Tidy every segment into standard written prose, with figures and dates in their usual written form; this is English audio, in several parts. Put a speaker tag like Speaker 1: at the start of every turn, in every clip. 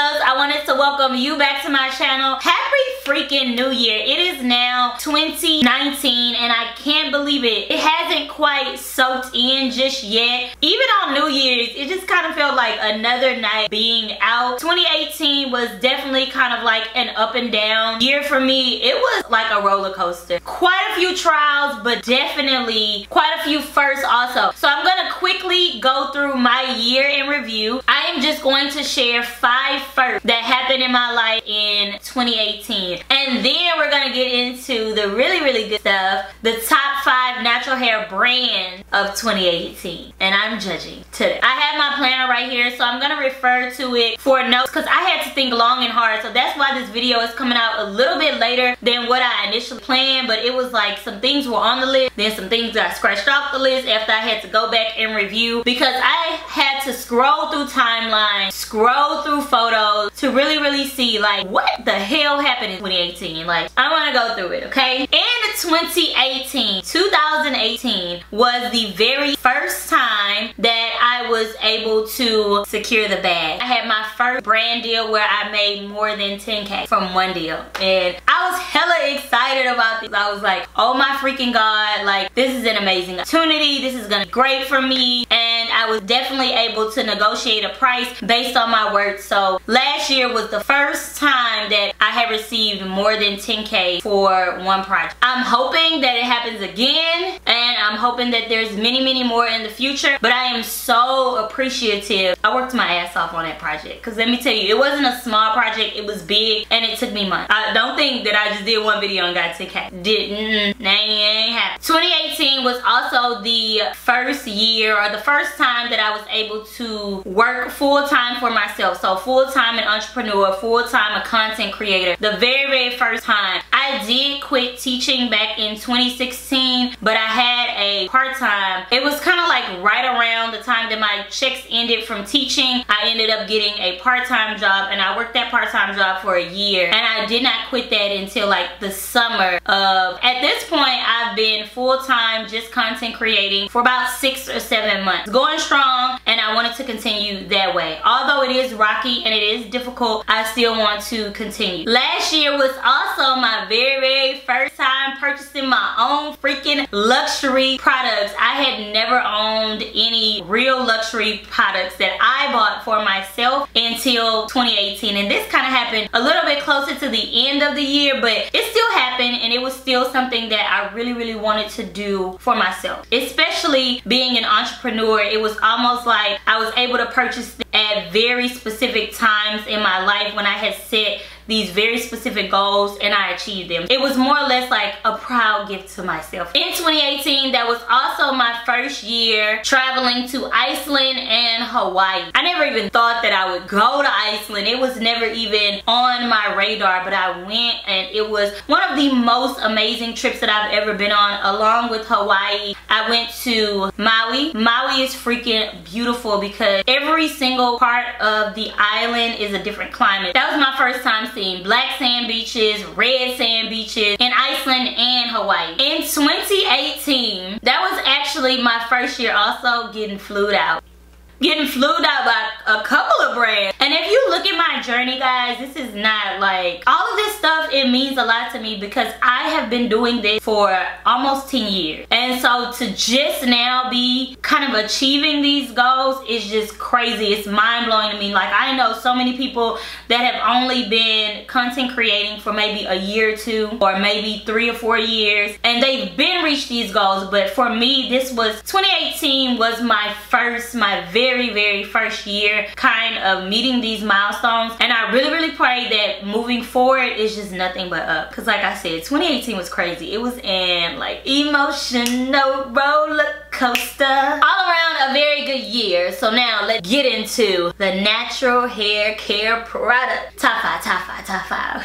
Speaker 1: loves, I wanted to welcome you back to my channel. Happy freaking New Year. It is now 2019 and I can't believe it. It hasn't quite soaked in just yet. Even on New Year's, it just kind of felt like another night being out. 2018 was definitely kind of like an up and down year for me. It was like a roller coaster. Quite a few trials, but definitely quite a few firsts also. So I'm gonna quickly go through my year in review. I am just going to share 5 firsts that happened in my life in 2018. And then we're gonna get into the really good stuff. The top 5 natural hair brands of 2018. And I'm judging today. I have my planner right here, so I'm gonna refer to it for notes because I had to think long and hard. So that's why this video is coming out a little bit later than what I initially planned. But it was like some things were on the list, then some things got scratched off the list after I had to go back and review, because I had to scroll through timelines, scroll through photos to really see like what the hell happened in 2018. Like, I want to go through it, okay? In 2018 was the very first time that I was able to secure the bag. I had my first brand deal where I made more than 10K from one deal, and I was hella excited about this. I was like, oh my freaking god, like this is an amazing opportunity, this is gonna be great for me. And I was definitely able to negotiate a price based on my work. So last year was the first time that I had received more than 10K for one project. I'm hoping that it happens again, and I'm hoping that there's many more in the future. But I am so appreciative. I worked my ass off on that project, because let me tell you, it wasn't a small project, it was big, and it took me months. I don't think that I just did one video and got 10K. Didn't, ain't happen. 2018 was also the first year, or the first time that I was able to work full-time for myself. So full-time an entrepreneur, full-time a content creator. The very first time. I did quit teaching back in 2016, but I had a part-time. It was kind of like right around the time that my checks ended from teaching. I ended up getting a part-time job, and I worked that part-time job for a year, and I did not quit that until like the summer of, at this point I've been full-time just content creating for about 6 or 7 months. Going strong, and I wanted to continue that way. Although it is rocky and it is difficult, I still want to continue. Last year was also my very first time purchasing my own freaking luxury products. I had never owned any real luxury products that I bought for myself until 2018, and this kind of happened a little bit closer to the end of the year, but it still happened, and it was still something that I really wanted to do for myself. Especially being an entrepreneur, it was almost like I was able to purchase at very specific times in my life when I had set these very specific goals and I achieved them. It was more or less like a proud gift to myself. In 2018, that was also my first year traveling to Iceland and Hawaii. I never even thought that I would go to Iceland. It was never even on my radar, but I went, and it was one of the most amazing trips that I've ever been on, along with Hawaii. I went to Maui. Maui is freaking beautiful because every single part of the island is a different climate. That was my first time seeing black sand beaches, red sand beaches in Iceland and Hawaii. In 2018, that was actually my first year also getting flued out. Getting flued out by a couple of brands. And if you look at my journey, guys, this is not like, all of this stuff, it means a lot to me because I have been doing this for almost 10 years. And so to just now be kind of achieving these goals is just crazy. It's mind-blowing to me. Like, I know so many people that have only been content creating for maybe a year or 2, or maybe 3 or 4 years, and they've been reached these goals. But for me, this was 2018 was my very first year kind of meeting these milestones, and I really pray that moving forward is just nothing but up, because like I said, 2018 was crazy. It was an like emotional roller coaster. All around a very good year. So now let's get into the natural hair care product. Top 5.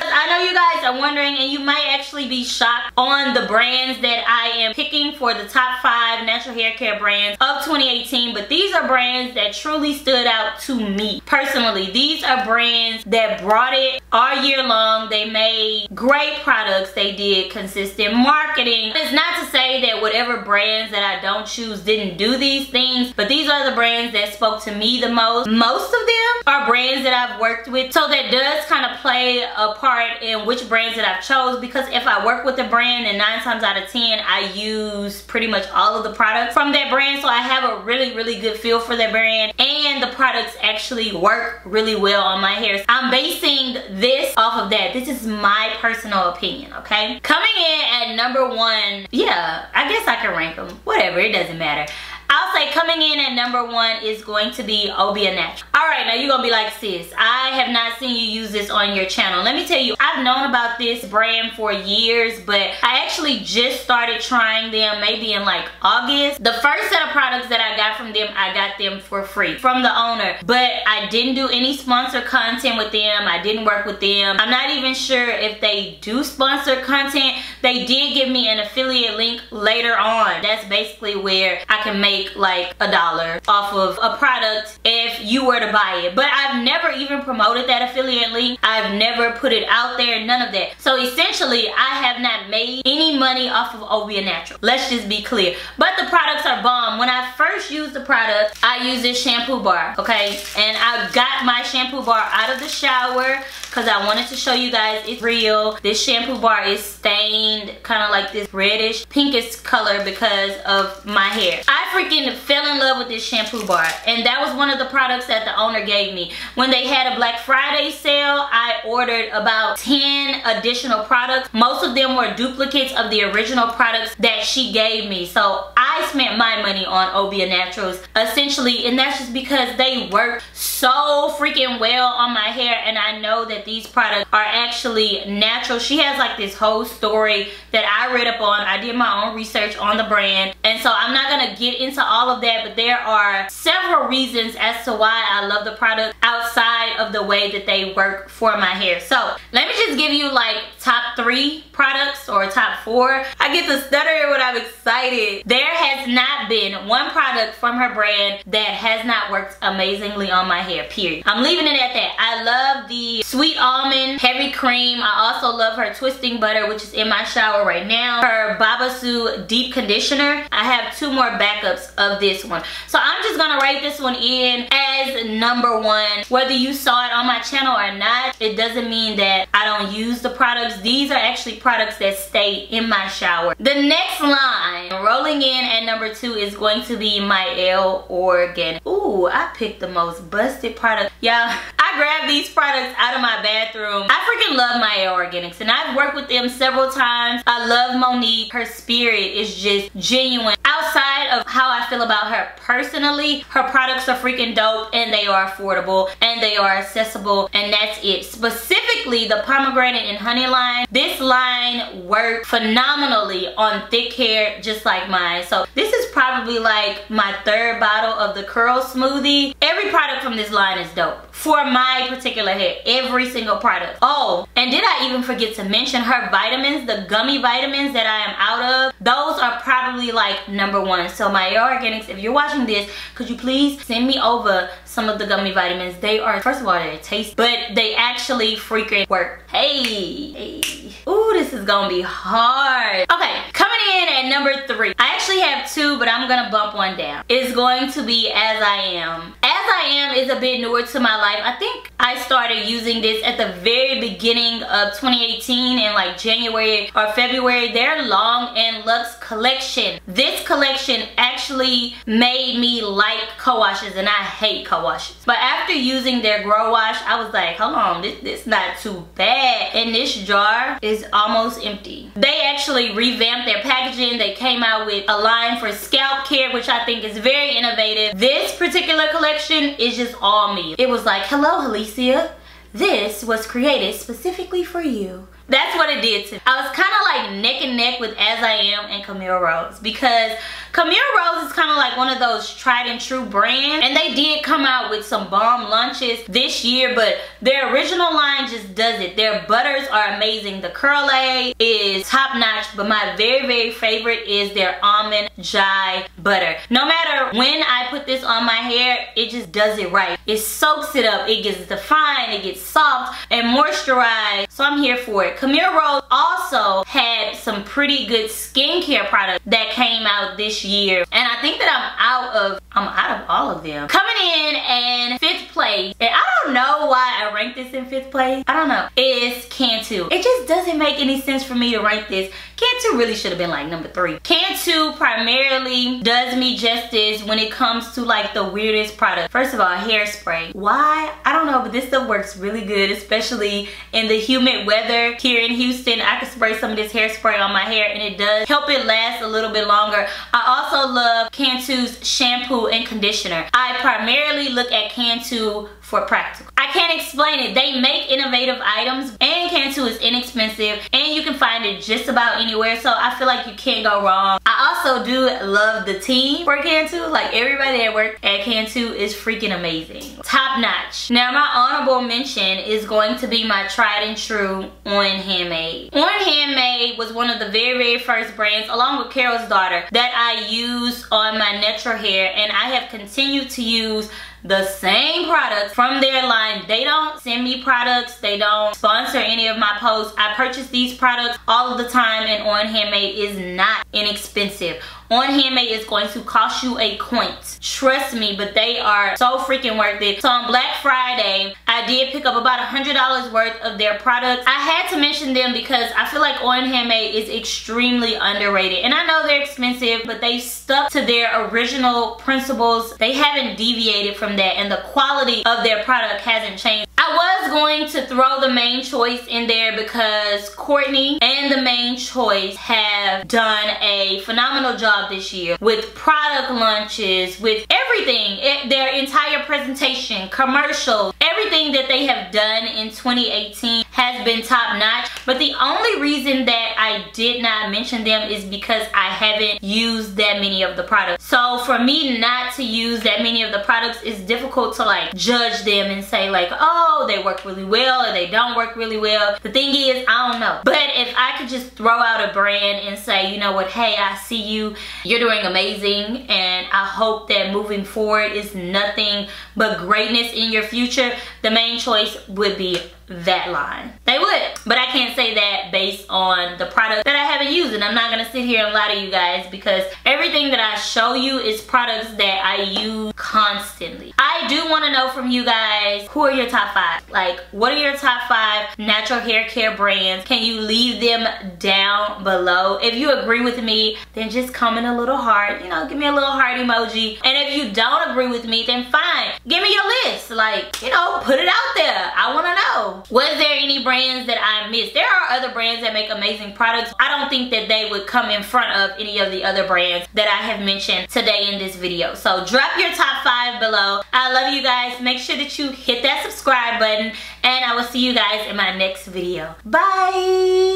Speaker 1: I know you guys are wondering, and you might actually be shocked on the brands that I am picking for the top 5 natural hair care brands of 2018, but these are brands that truly stood out to me personally. These are brands that brought it all year long. They made great products. They did consistent marketing. It's not to say that whatever brands that I don't choose didn't do these things, but these are the brands that spoke to me the most. Most of them are brands that I've worked with, so that does kind of play a part in which brands that I've chose, because if I work with a brand, and 9 times out of 10 I use pretty much all of the products from that brand, so I have a really good feel for that brand, and the products actually work really well on my hair. I'm basing this off of that. This is my personal opinion, okay? Coming in at number 1, yeah, I guess I can rank them. Whatever, it doesn't matter. I'll say coming in at number 1 is going to be Obia Naturals. Alright, now you're gonna be like, sis, I have not seen you use this on your channel. Let me tell you, I've known about this brand for years, but I actually just started trying them maybe in like August. The first set of products that I got from them, I got them for free from the owner, but I didn't do any sponsored content with them. I didn't work with them. I'm not even sure if they do sponsored content. They did give me an affiliate link later on. That's basically where I can make like $1 off of a product if you were to buy it, but I've never even promoted that affiliate link. I've never put it out there, none of that. So essentially I have not made any money off of Obia Naturals. Let's just be clear, but the products are bomb. When I first used the product, I used this shampoo bar, okay, and I got my shampoo bar out of the shower because I wanted to show you guys it's real. This shampoo bar is stained kind of like this reddish pinkish color because of my hair. I freaking fell in love with this shampoo bar, and that was one of the products that the owner gave me. When they had a Black Friday sale, I ordered about 10 additional products. Most of them were duplicates of the original products that she gave me. So I spent my money on Obia Naturals essentially, and that's just because they work so freaking well on my hair, and I know that these products are actually natural. She has like this whole story that I read up on. I did my own research on the brand, and so I'm not gonna get into all of that, but there are several reasons as to why I love the product outside of the way that they work for my hair. So let me just give you like top 3 products or top 4. I get to stutter when I'm excited. There has not been one product from her brand that has not worked amazingly on my hair, period. I'm leaving it at that. I love the Sweet Almond Heavy Cream. I also love her Twisting Butter, which is in my shower right now. Her Babasu Deep Conditioner. I have 2 more backups of this one. So I'm just gonna rate this one in as number 1. Whether you saw it on my channel or not, it doesn't mean that I don't use the products. These are actually products that stay in my shower. The next line, rolling in at number 2, is going to be my L Organic. Ooh, I picked the most busted product. Y'all, I grabbed these products out of my bathroom. I freaking love my L Organics, and I've worked with them several times. I love Monique. Her spirit is just genuine. Outside of how I feel about her personally, her products are freaking dope, and they are affordable, and they are accessible, and that's it. Specifically, the pomegranate and honey line. This line worked phenomenally on thick hair just like mine. So this is probably like my 3rd bottle of the curl smoothie. Every product from this line is dope for my particular hair. Every single product. Oh, and did I even forget to mention her vitamins, the gummy vitamins that I am out of? Those are probably like number 1. So my Organics, if you're watching this, could you please send me over some of the gummy vitamins? They are, first of all, they taste, but they actually freaking work. Hey. Ooh, this is gonna be hard. Okay, coming in at number 3. I actually have 2, but I'm gonna bump one down. It's going to be As I Am. As I Am is a bit newer to my life. I think I started using this at the very beginning of 2018 in like January or February. Their Long and Luxe collection. This collection actually made me like co-washes, and I hate co-washes. But after using their Grow Wash, I was like, hold on, this not too bad. And this jar is almost empty. They actually revamped their packaging. They came out with a line for scalp care, which I think is very innovative. This particular collection is just all me. It was like, hello Alicia, this was created specifically for you. That's what it did to me. I was kind of like neck and neck with As I Am and Camille Rose, because Camille Rose is kind of like one of those tried and true brands, and they did come out with some bomb lunches this year, but their original line just does it. Their butters are amazing. The Curly is top notch, but my very favorite is their almond jai butter. No matter when I put this on my hair, it just does it right. It soaks it up, it gets defined, it gets soft and moisturized, so I'm here for it. Camille Rose also had some pretty good skincare products that came out this year, and I think that I'm out of all of them. Coming in 5th place, and I don't know why I ranked this in 5th place, I don't know, is Cantu. It just doesn't make any sense for me to rank this. Cantu really should have been like number 3. Cantu primarily does me justice when it comes to like the weirdest product. First of all, hairspray. Why? I don't know, but this stuff works really good, especially in the humid weather here in Houston. I could spray some of this hairspray on my hair and it does help it last a little bit longer. I also love Cantu's shampoo and conditioner. I primarily look at Cantu for practical. I can't explain it. They make innovative items, and Cantu is inexpensive, and you can find it just about anywhere, so I feel like you can't go wrong. I also do love the team for Cantu. Like, everybody that works at Cantu is freaking amazing. Top notch. Now, my honorable mention is going to be my tried and true On Handmade. On Handmade was one of the very first brands, along with Carol's Daughter, that I use on my natural hair, and I have continued to use the same products from their line. They don't send me products, they don't sponsor any of my posts. I purchase these products all of the time, and On Handmade is not inexpensive. On Handmade is going to cost you a coin. Trust me, but they are so freaking worth it. So on Black Friday, I did pick up about $100 worth of their products. I had to mention them because I feel like On Handmade is extremely underrated. And I know they're expensive, but they stuck to their original principles. They haven't deviated from that, and the quality of their product hasn't changed. I was going to throw the Main Choice in there because Courtney and the Main Choice have done a phenomenal job this year with product launches, with everything. Their entire presentation, commercials, everything that they have done in 2018 has been top notch. But the only reason that I did not mention them is because I haven't used that many of the products. So for me not to use that many of the products, it's difficult to like judge them and say like, oh, they work really well or they don't work really well. The thing is, I don't know. But if I could just throw out a brand and say, you know what, hey, I see you, you're doing amazing, and I hope that moving forward is nothing but greatness in your future, the Main Choice would be that line. They would. But I can't say that based on the product that I haven't used, and I'm not gonna sit here and lie to you guys, because everything that I show you is products that I use constantly. I do want to know from you guys, who are your top 5? Like, what are your top 5 natural hair care brands? Can you leave them down below? If you agree with me, then just comment a little heart, you know, give me a little heart emoji. And if you don't agree with me, then fine, give me your list. Like, you know, put it out there. I want to know. Was there any brands that I missed? There are other brands that make amazing products. I don't think that they would come in front of any of the other brands that I have mentioned today in this video. So drop your top 5 below. I love you guys. Make sure that you hit that subscribe button, and I will see you guys in my next video. Bye!